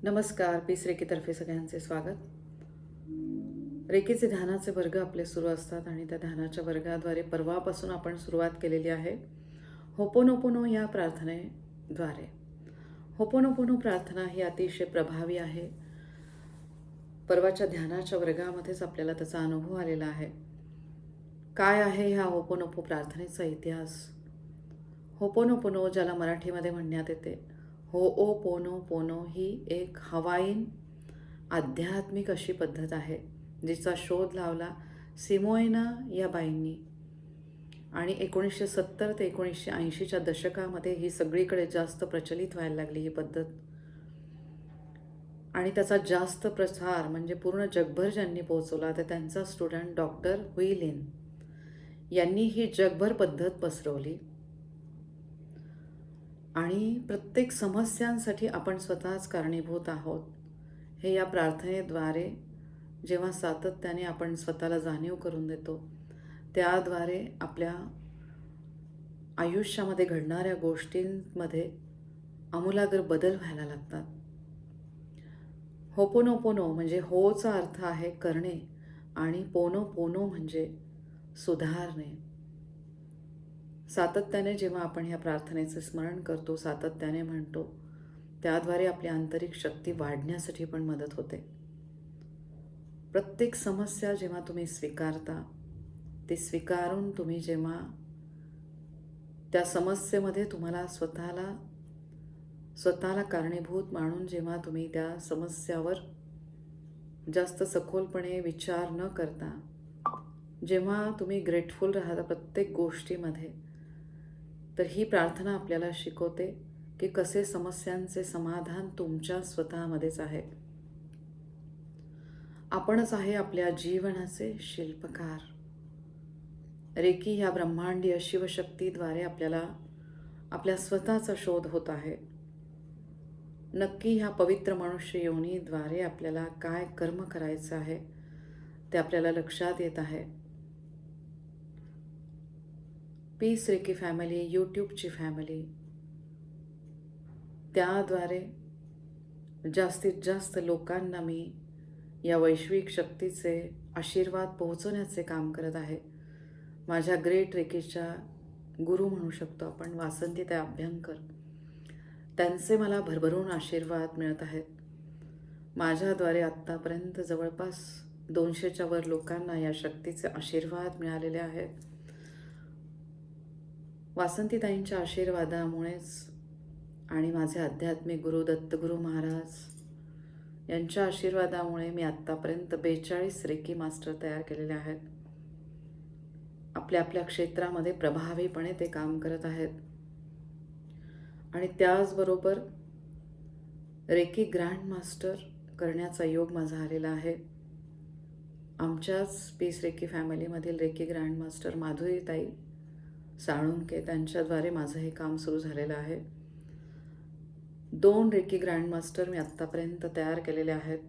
नमस्कार. पीस रेकीतर्फे सगळ्यांचे स्वागत. रेकीचे ध्यानाचे वर्ग आपले सुरू असतात आणि त्या ध्यानाच्या वर्गाद्वारे परवापासून आपण सुरुवात केलेली आहे होपोनोपोनो या प्रार्थनेद्वारे. होपोनोपोनो प्रार्थना ही अतिशय प्रभावी आहे. परवाच्या ध्यानाच्या वर्गामध्येच आपल्याला त्याचा अनुभव आलेला आहे. काय आहे ह्या होपोनोपो प्रार्थनेचा इतिहास? होपोनोपोनो ज्याला मराठीमध्ये म्हणण्यात येते हो ओ पोनो पोनो ही एक हवाईन आध्यात्मिक अशी पद्धत आहे जिचा शोध लावला सिमोएना या बाईंनी आणि 1970 ते 1980च्या दशकामध्ये ही सगळीकडे जास्त प्रचलित व्हायला लागली ही पद्धत. आणि त्याचा जास्त प्रसार म्हणजे पूर्ण जगभर ज्यांनी पोहोचवला तर त्यांचा स्टुडंट डॉक्टर हुई लिन यांनी ही जगभर पद्धत पसरवली. आणि प्रत्येक समस्यांसाठी आपण स्वतःच कारणीभूत आहोत हे या प्रार्थनेद्वारे जेव्हा सातत्याने आपण स्वतःला जाणीव करून देतो त्याद्वारे आपल्या आयुष्यामध्ये घडणाऱ्या गोष्टींमध्ये आमूलाग्र बदल व्हायला लागतात. होपोनोपोनो म्हणजे होचा अर्थ आहे करणे आणि पोनो पोनो म्हणजे सुधारणे. सातत्याने जेव्हा आपण ह्या प्रार्थनेचे स्मरण करतो, सातत्याने म्हणतो, त्याद्वारे आपली आंतरिक शक्ती वाढण्यासाठी पण मदत होते. प्रत्येक समस्या जेव्हा तुम्ही स्वीकारता, ती स्वीकारून तुम्ही जेव्हा त्या समस्येमध्ये तुम्हाला स्वतःला कारणीभूत मानून जेव्हा तुम्ही त्या समस्यावर जास्त सखोलपणे विचार न करता जेव्हा तुम्ही ग्रेटफुल राहता प्रत्येक गोष्टीमध्ये, तर ही प्रार्थना आपल्याला शिकवते की कसे समस्यांचे समाधान तुमच्या स्वतःमध्येच आहे. आपणच आहे आपल्या जीवनाचे शिल्पकार. रेकी ह्या ब्रह्मांडीय शिवशक्तीद्वारे आपल्याला आपल्या स्वतःचा शोध होत आहे. नक्की ह्या पवित्र मनुष्य योनीद्वारे आपल्याला काय कर्म करायचं आहे ते आपल्याला लक्षात येत आहे. पीस रेकी फॅमिली यूट्यूबची फॅमिली, त्याद्वारे जास्तीत जास्त लोकांना मी या वैश्विक शक्तीचे आशीर्वाद पोहोचवण्याचे काम करत आहे. माझ्या ग्रेट रेकीच्या गुरु म्हणू शकतो आपण, वासंतीताई अभ्यंकर, त्यांचे मला भरभरून आशीर्वाद मिळत आहेत. माझ्याद्वारे आत्तापर्यंत जवळपास 200च्या वर लोकांना या शक्तीचे आशीर्वाद मिळालेले आहेत. वासंतीताईंच्या आशीर्वादामुळेच आणि माझे आध्यात्मिक गुरु दत्तगुरू महाराज यांच्या आशीर्वादामुळे मी आत्तापर्यंत 42 रेकी मास्टर तयार केलेले आहेत. आपल्या आपल्या क्षेत्रामध्ये प्रभावीपणे ते काम करत आहेत. आणि त्याचबरोबर रेकी ग्रँड मास्टर करण्याचा योग माझा आलेला आहे. आमच्याच पीस रेकी फॅमिलीमधील रेकी ग्रँड मास्टर माधुरीताई साळुंके त्यांच्याद्वारे माझं हे काम सुरू झालेलं आहे. 2 रेकी ग्रँड मास्टर मी आत्तापर्यंत तयार केलेले आहेत.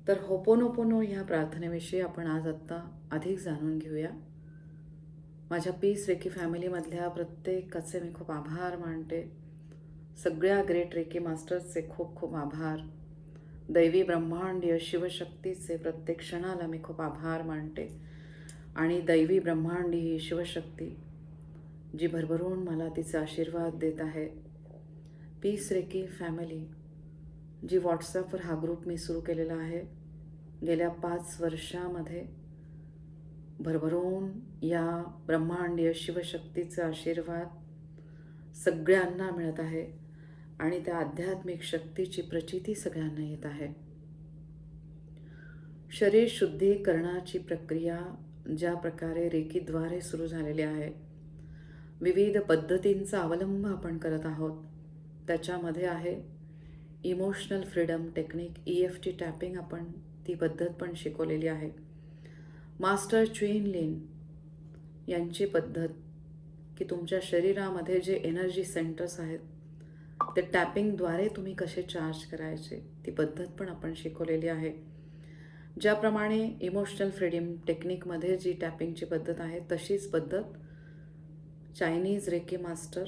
तर होपोनोपोनो ह्या प्रार्थनेविषयी आपण आज आत्ता अधिक जाणून घेऊया. माझ्या पीस रेकी फॅमिलीमधल्या प्रत्येकाचे मी खूप आभार मानते. सगळ्या ग्रेट रेकी मास्टर्सचे खूप खूप आभार. दैवी ब्रह्मांडीय शिवशक्तीचे प्रत्येक क्षणाला मी खूप आभार मानते. आणि दैवी ब्रह्मांडी ही शिवशक्ती जी भरभरून मला तिचे आशीर्वाद देत आहे. पीस रेकी फॅमिली जी व्हॉट्सॲपवर हा ग्रुप मी सुरू केलेला आहे, गेल्या 5 वर्षामध्ये भरभरून या ब्रह्मांडीय शिवशक्तीचा आशीर्वाद सगळ्यांना मिळत आहे आणि त्या आध्यात्मिक शक्तीची प्रचिती सगळ्यांना येत आहे. शरीर शुद्धीकरणाची प्रक्रिया ज्या प्रकारे रेकीद्वारे सुरू झालेली आहे, विविध पद्धतींचा अवलंब आपण करत आहोत. त्याच्यामध्ये आहे emotional freedom technique, EFT tapping, आपण ती पद्धत पण शिकवलेली आहे. मास्टर च्युईन लिन यांची पद्धत की तुमच्या शरीरामध्ये जे एनर्जी सेंटर्स आहेत ते टॅपिंगद्वारे तुम्ही कसे चार्ज करायचे ती पद्धत पण आपण शिकवलेली आहे. ज्याप्रमाणे इमोशनल फ्रीडम टेक्निकमध्ये जी टॅपिंगची पद्धत आहे तशीच पद्धत चायनीज रेकी मास्टर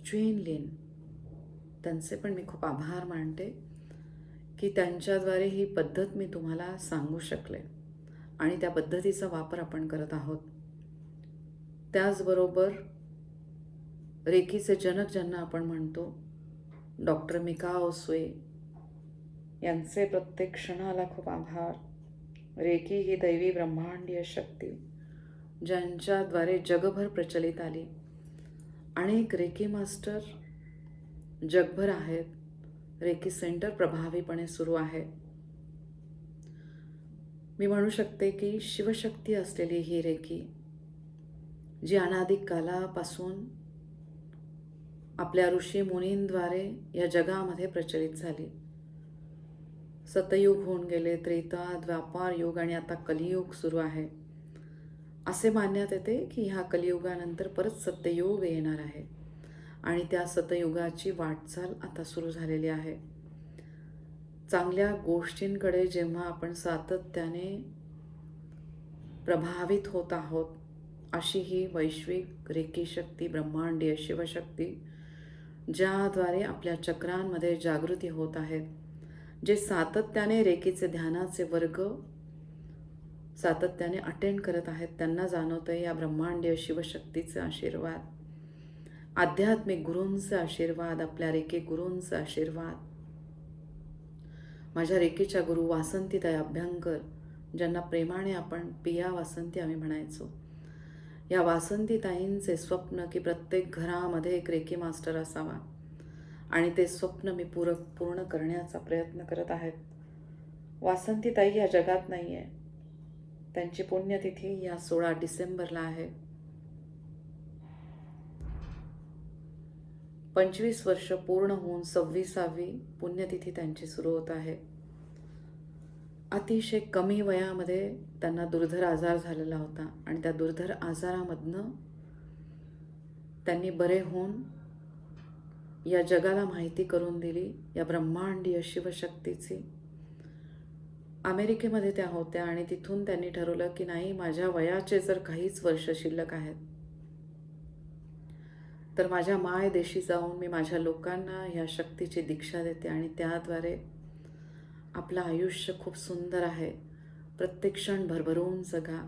च्युईन लिन त्यांचे पण मी खूप आभार मानते की त्यांच्याद्वारे ही पद्धत मी तुम्हाला सांगू शकले आणि त्या पद्धतीचा वापर आपण करत आहोत. त्याचबरोबर रेकीचे जनक ज्यांना आपण म्हणतो, डॉक्टर मिकाओ सुए यांचे प्रत्येक क्षणाला खूप आभार. रेकी ही दैवी ब्रह्मांडीय शक्ती ज्यांच्याद्वारे जगभर प्रचलित आली. अनेक रेकी मास्टर जगभर आहेत. रेकी सेंटर प्रभावीपणे सुरू आहे. मी म्हणू शकते की शिवशक्ती असलेली ही रेकी जी अनादिक कालापासून आपल्या ऋषी मुनींद्वारे या जगामध्ये प्रचलित झाली. सतयुग होऊन गेले, त्रेता, द्वापार युग आणि आता कलियुग सुरू आहे. असे मानण्यात येते की ह्या कलियुगानंतर परत सत्ययुग येणार आहे आणि त्या सतयुगाची वाटचाल आता सुरू झालेली आहे. चांगल्या गोष्टींकडे जेव्हा आपण सातत्याने प्रभावित होत आहोत, अशी ही वैश्विक रेकी शक्ती, ब्रह्मांडीय शिवशक्ती ज्याद्वारे आपल्या चक्रांमध्ये जागृती होत आहेत, जे सातत्याने रेकीचे ध्यानाचे वर्ग सातत्याने अटेंड करत आहेत, त्यांना जाणवतं या ब्रह्मांडीय शिवशक्तीचा आशीर्वाद, आध्यात्मिक गुरूंचे आशीर्वाद, आपल्या रेकी गुरूंचे आशीर्वाद. माझ्या रेकीच्या गुरु वासंतीताई अभ्यंकर, ज्यांना प्रेमाने आपण पिया वासंती आम्ही म्हणायचो, या वासंतीताईंचे स्वप्न की प्रत्येक घरामध्ये एक रेकी मास्टर असावा आणि ते स्वप्न मी पूर्ण करण्याचा प्रयत्न करत आहेत. वासंतीताई या जगात नाही आहे. त्यांची पुण्यतिथी या 16 डिसेंबरला आहे. 25 वर्ष पूर्ण होऊन 26वी पुण्यतिथी त्यांची सुरू होत आहे. अतिशय कमी वयामध्ये त्यांना दुर्धर आजार झालेला होता आणि त्या दुर्धर आजारामधनं त्यांनी बरे होऊन या जगाला माहिती करून दिली या ब्रह्मांडीय शिवशक्तीची. अमेरिकेमध्ये त्या होत्या आणि तिथून त्यांनी ठरवलं की नाही, माझ्या वयाचे जर काहीच वर्ष शिल्लक आहेत तर माझ्या मायदेशी जाऊन मी माझ्या लोकांना या शक्तीची दीक्षा देते आणि त्याद्वारे आपलं आयुष्य खूप सुंदर आहे. प्रत्येक क्षण भरभरून जगा.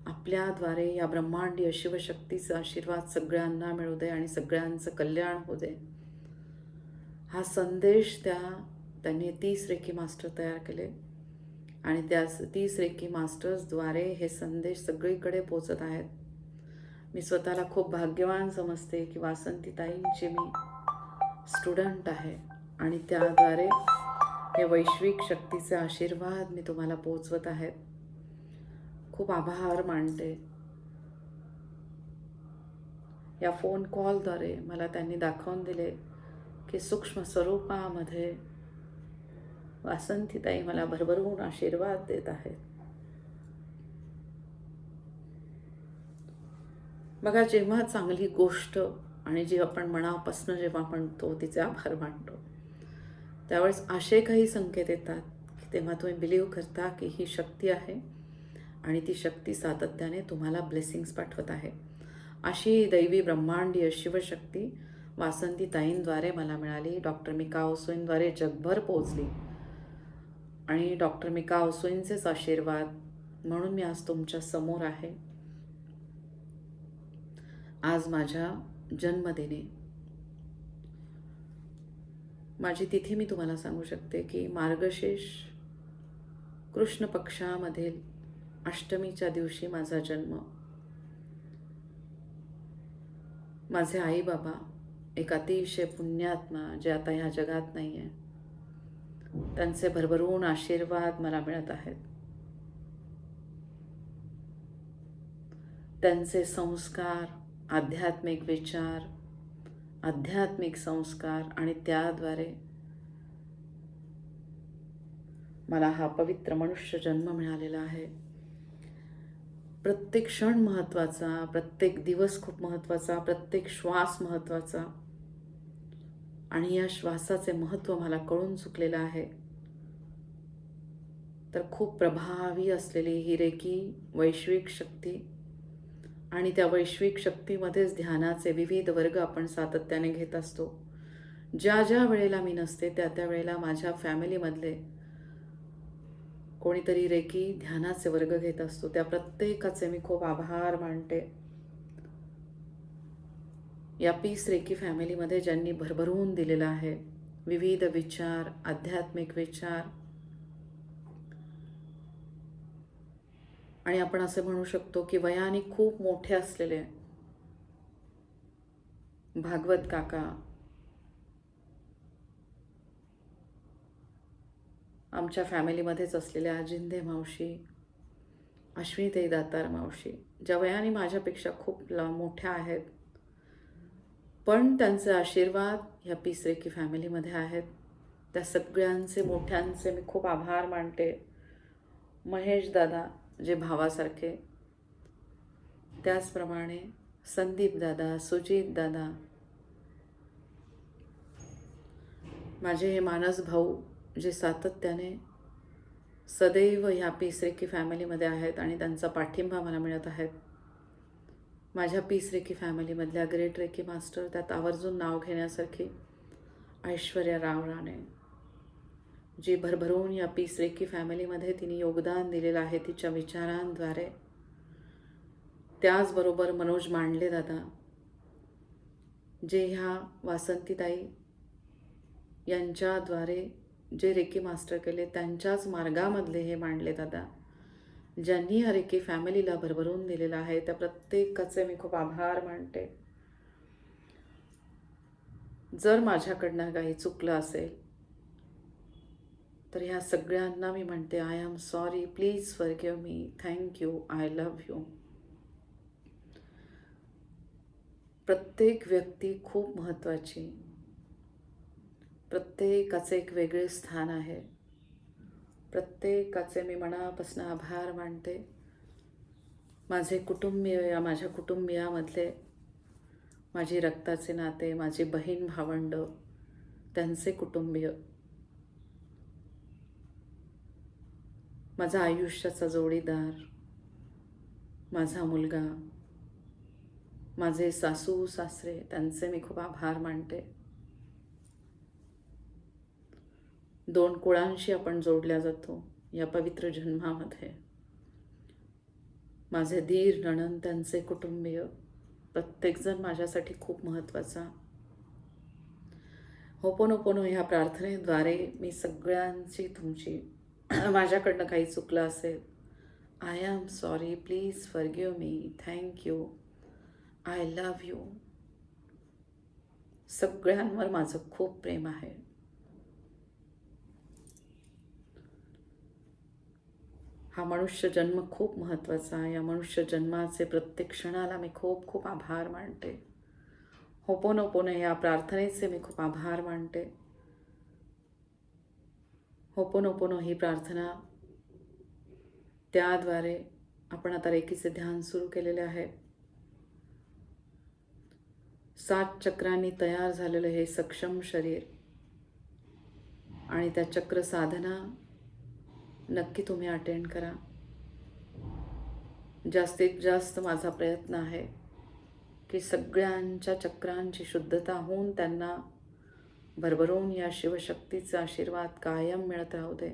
आपल्याद्वारे या ब्रह्मांडीय शिवशक्तीचा आशीर्वाद सगळ्यांना मिळू दे आणि सगळ्यांचं कल्याण होऊ दे. हा संदेश त्यांनी 30 रेकी मास्टर तयार केले आणि त्या 30 रेकी मास्टर्सद्वारे हे संदेश सगळीकडे पोचत आहेत. मी स्वतःला खूप भाग्यवान समजते की वासंतीताईंची मी स्टुडंट आहे आणि त्याद्वारे हे वैश्विक शक्तीचे आशीर्वाद मी तुम्हाला पोचवत आहे. खूप आभार मानते. या फोन कॉलद्वारे मला त्यांनी दाखवून दिले की सूक्ष्म स्वरूपामध्ये वासंतीताई मला भरभरून आशीर्वाद देत आहेत. बघा, जेव्हा चांगली गोष्ट आणि जी आपण मनापासून जेव्हा म्हणतो तिचे आभार मानतो, त्यावेळेस असे काही संकेत येतात की तेव्हा तुम्ही बिलीव्ह करता की ही शक्ती आहे आणि ती शक्ती सातत्याने तुम्हाला ब्लेसिंग्स पाठवत आहे. अशी दैवी ब्रह्मांडीय शिवशक्ती वासंतीताईंद्वारे मला मिळाली. डॉक्टर मिकाओ सुएंद्वारे जगभर पोहोचली आणि डॉक्टर मिकाओ सुएंचेच आशीर्वाद म्हणून मी आज तुमच्या समोर आहे. आज माझ्या जन्मदिनी माझी तिथी मी तुम्हाला सांगू शकते की मार्गशीर्ष कृष्ण पक्षामधील अष्टमीच्या दिवशी माझा जन्म. माझे आई बाबा एक अतिशय पुण्यात्मा जे आता ह्या जगात नाही आहे, त्यांचे भरभरून आशीर्वाद मला मिळत आहेत. त्यांचे संस्कार, आध्यात्मिक विचार, आध्यात्मिक संस्कार आणि त्याद्वारे मला हा पवित्र मनुष्य जन्म मिळालेला आहे. प्रत्येक क्षण महत्त्वाचा, प्रत्येक दिवस खूप महत्त्वाचा, प्रत्येक श्वास महत्त्वाचा आणि या श्वासाचे महत्त्व मला कळून चुकलेलं आहे. तर खूप प्रभावी असलेली ही रेकी वैश्विक शक्ती आणि त्या वैश्विक शक्तीमध्येच ध्यानाचे विविध वर्ग आपण सातत्याने घेत असतो. ज्या ज्या वेळेला मी नसते त्या त्या वेळेला माझ्या फॅमिलीमधले कोणीतरी रेकी ध्यानाचे वर्ग घेत असतो. त्या प्रत्येकाचे मी खूप आभार मानते. या पीस रेकी फॅमिलीमध्ये ज्यांनी भरभरून दिलेलं आहे विविध विचार, आध्यात्मिक विचार, आणि आपण असे म्हणू शकतो की वयाने खूप मोठे असलेले भागवत काका, आमच्या फॅमिलीमध्येच असलेल्या अजिंदे मावशी, अश्विनीताई दातार मावशी, ज्या वयाने माझ्यापेक्षा खूप मोठ्या आहेत, पण त्यांचे आशीर्वाद ह्या पीस रेकी फॅमिलीमध्ये आहेत. त्या सगळ्यांचे मोठ्यांचे मी खूप आभार मानते. महेश दादा जे भावासारखे, त्याचप्रमाणे संदीप दादा, सुजित दादा, माझे हे मानस भाऊ जे सातत्याने सदैव ह्या पीस रेकी फॅमिलीमध्ये आहेत आणि त्यांचा पाठिंबा मला मिळत आहेत. माझ्या पीस रेकी फॅमिलीमधल्या ग्रेट रेकी मास्टर, त्यात आवर्जून नाव घेण्यासारखी ऐश्वर्या राव राणे, जी भरभरून या पीस रेकी फॅमिलीमध्ये तिने योगदान दिलेलं आहे तिच्या विचारांद्वारे. त्याचबरोबर मनोज मांडले दादा, जे ह्या वासंतीताई यांच्याद्वारे जे रेकी मास्टर केले, त्यांच्याच मार्गामधले हे मांडले दादा, ज्यांनी ह्या रेकी फॅमिलीला भरभरून दिलेलं आहे. त्या प्रत्येकाचे मी खूप आभार मानते. जर माझ्याकडनं काही चुकलं असेल तर ह्या सगळ्यांना मी म्हणते, I am sorry, please forgive me, thank you, I love you. प्रत्येक व्यक्ती खूप महत्त्वाची, प्रत्येकाचे एक वेगळे स्थान आहे. प्रत्येकाचे मी मनापासून आभार मानते. माझे कुटुंबीय, या माझ्या कुटुंबियामधले माझी रक्ताचे नाते, माझी बहीण भावंड, त्यांचे कुटुंबीय, माझा आयुष्याचा जोडीदार, माझा मुलगा, माझे सासू सासरे, त्यांचे मी खूप आभार मानते. 2 कुळांशी आपण जोडल्या जातो या पवित्र जन्मामध्ये. माझे धीर, नणंद, त्यांचे कुटुंबीय, प्रत्येकजण माझ्यासाठी खूप महत्त्वाचा. होपोनोपोनो ह्या प्रार्थनेद्वारे मी सगळ्यांची, तुमची, माझ्याकडनं काही चुकलं असेल, I am sorry, please forgive me, thank you, I love you. सगळ्यांवर माझं खूप प्रेम आहे. हा मनुष्य जन्म खूप महत्त्वाचा. या मनुष्य जन्माचे प्रत्येक क्षणाला मी खूप खूप आभार मानते. होपोनोपोनो या प्रार्थनेचे मी खूप आभार मानते. होपोनोपोनो ही प्रार्थना, त्याद्वारे आपण आता रेकीचे ध्यान सुरू केलेले आहे. 7 चक्रांनी तयार झालेलं हे सक्षम शरीर आणि त्या चक्र साधना नक्की तुम्ही अटेंड करा. जास्तीत जास्त माझा प्रयत्न आहे की सगळ्यांच्या चक्रांची शुद्धता होऊन त्यांना भरभरून या शिवशक्तीचा आशीर्वाद कायम मिळत राहू दे.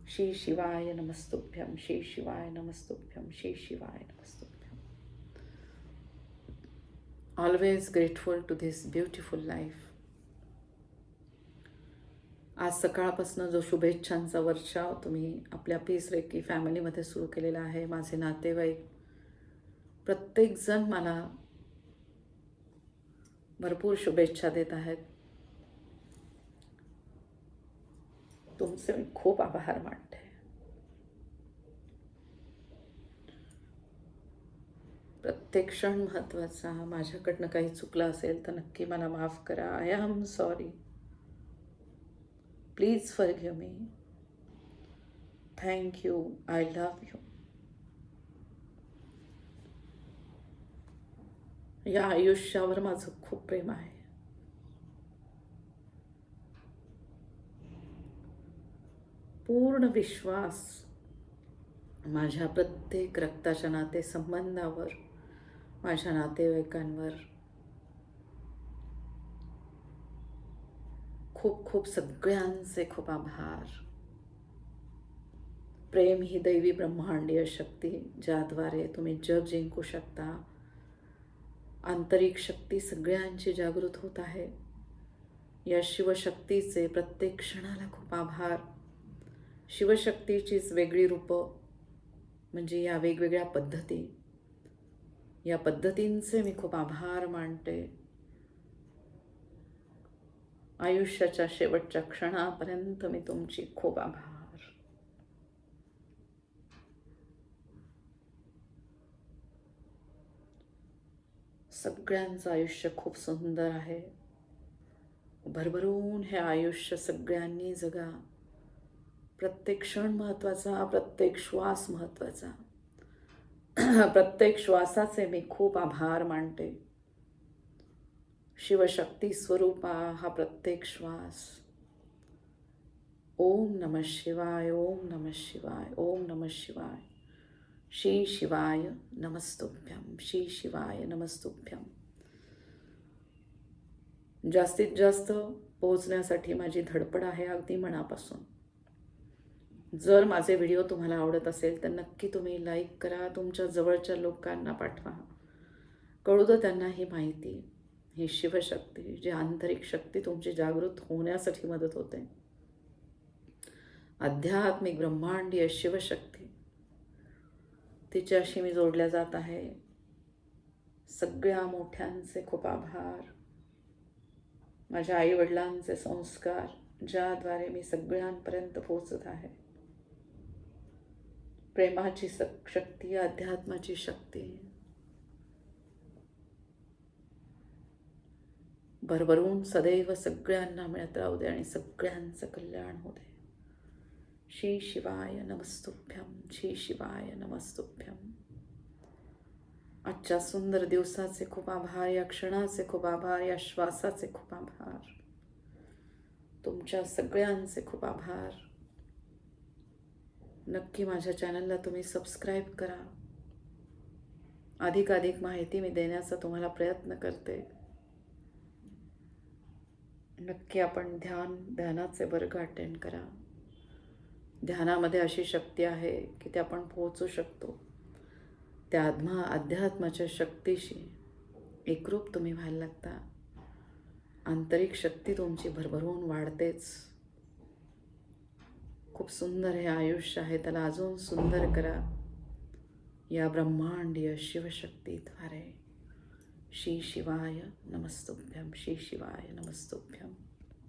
श्री शिवाय नमस्तुभ्यम, श्री शिवाय नमस्तुभ्यम, श्री शिवाय नमस्तुभ्यम. Always grateful to this beautiful life. आज सकाळपासून जो शुभेच्छांचा वर्षाव तुम्ही आपल्या पीस रेकी फॅमिलीमध्ये सुरू केलेला आहे, माझे नातेवाईक प्रत्येकजण मला भरपूर शुभेच्छा देत आहेत. तुमचे मी खूप आभार मानते. प्रत्येक क्षण महत्त्वाचा. माझ्याकडनं काही चुकलं असेल तर नक्की मला माफ करा. I am sorry, please forgive me, thank you, I love you. या आयुष्यावर माझं खूप प्रेम आहे. पूर्ण विश्वास माझ्या प्रत्येक रक्ताच्या नातेसंबंधावर, माझ्या नातेवाईकांवर, खूप खूप सगळ्यांचे खूप आभार. प्रेम ही दैवी ब्रह्मांडीय शक्ती ज्याद्वारे तुम्ही जग जिंकू शकता. आंतरिक शक्ती सगळ्यांची जागृत होत आहे. या शिवशक्तीचे प्रत्येक क्षणाला खूप आभार. शिवशक्तीचीच वेगळी रूपं म्हणजे या वेगवेगळ्या पद्धती, या पद्धतींचे मी खूप आभार मानते. आयुष्याच्या शेवटच्या क्षणापर्यंत मी तुमची खूप आभार. सगळ्यांचं आयुष्य खूप सुंदर आहे. भरभरून हे आयुष्य सगळ्यांनी जगा. प्रत्येक क्षण महत्त्वाचा, प्रत्येक श्वास महत्त्वाचा. प्रत्येक श्वासाचे मी खूप आभार मानते. शिवशक्ती स्वरूपा हा प्रत्येक श्वास. ओम नमः शिवाय, ओम नमः शिवाय, ओम नमः शिवाय. श्री शिवाय नमस्तुभ्यम, श्री शिवाय नमस्तुभ्यम. जास्तीत जास्त पोहोचण्यासाठी माझी धडपड आहे अगदी मनापासून. जर माझे व्हिडिओ तुम्हाला आवडत असेल तर नक्की तुम्ही लाईक करा, तुमच्या जवळच्या लोकांना पाठवा. कळू दे त्यांना ही माहिती, ही शिवशक्ती जी आंतरिक शक्ती तुमची जागृत होण्यासाठी मदत होते. आध्यात्मिक ब्रह्मांडीय शिवशक्ती, तिच्याशी मी जोडल्या जात आहे. सगळ्या मोठ्यांचे खूप आभार. माझ्या आईवडिलांचे संस्कार ज्याद्वारे मी सगळ्यांपर्यंत पोहोचत आहे. प्रेमाची शक्ती, अध्यात्माची शक्ती भरभरून सदैव सगळ्यांना मिळत राहू दे आणि सगळ्यांचं कल्याण होऊ दे. श्री शिवाय नमस्तुभ्यम, श्री शिवाय नमस्तुभ्यम. आजच्या सुंदर दिवसाचे खूप आभार, या क्षणाचे खूप आभार, या श्वासाचे खूप आभार. तुमच्या सगळ्यांचे खूप आभार. नक्की माझ्या चॅनलला तुम्ही सबस्क्राईब करा. अधिकाधिक माहिती मी देण्याचा तुम्हाला प्रयत्न करते. नक्की आपण ध्यानाचे वर्ग अटेंड करा. ध्यानामध्ये अशी शक्ती आहे की ते आपण पोहोचू शकतो. त्या अध्यात्माच्या शक्तीशी एकरूप तुम्ही व्हायला लागता. आंतरिक शक्ती तुमची भरभरून वाढतेच. खूप सुंदर हे आयुष्य आहे, त्याला अजून सुंदर करा या ब्रह्मांडीय शिवशक्तीद्वारे. श्री शिवाय नमस्तुभ्यम, श्री शिवाय नमस्तुभ्यम.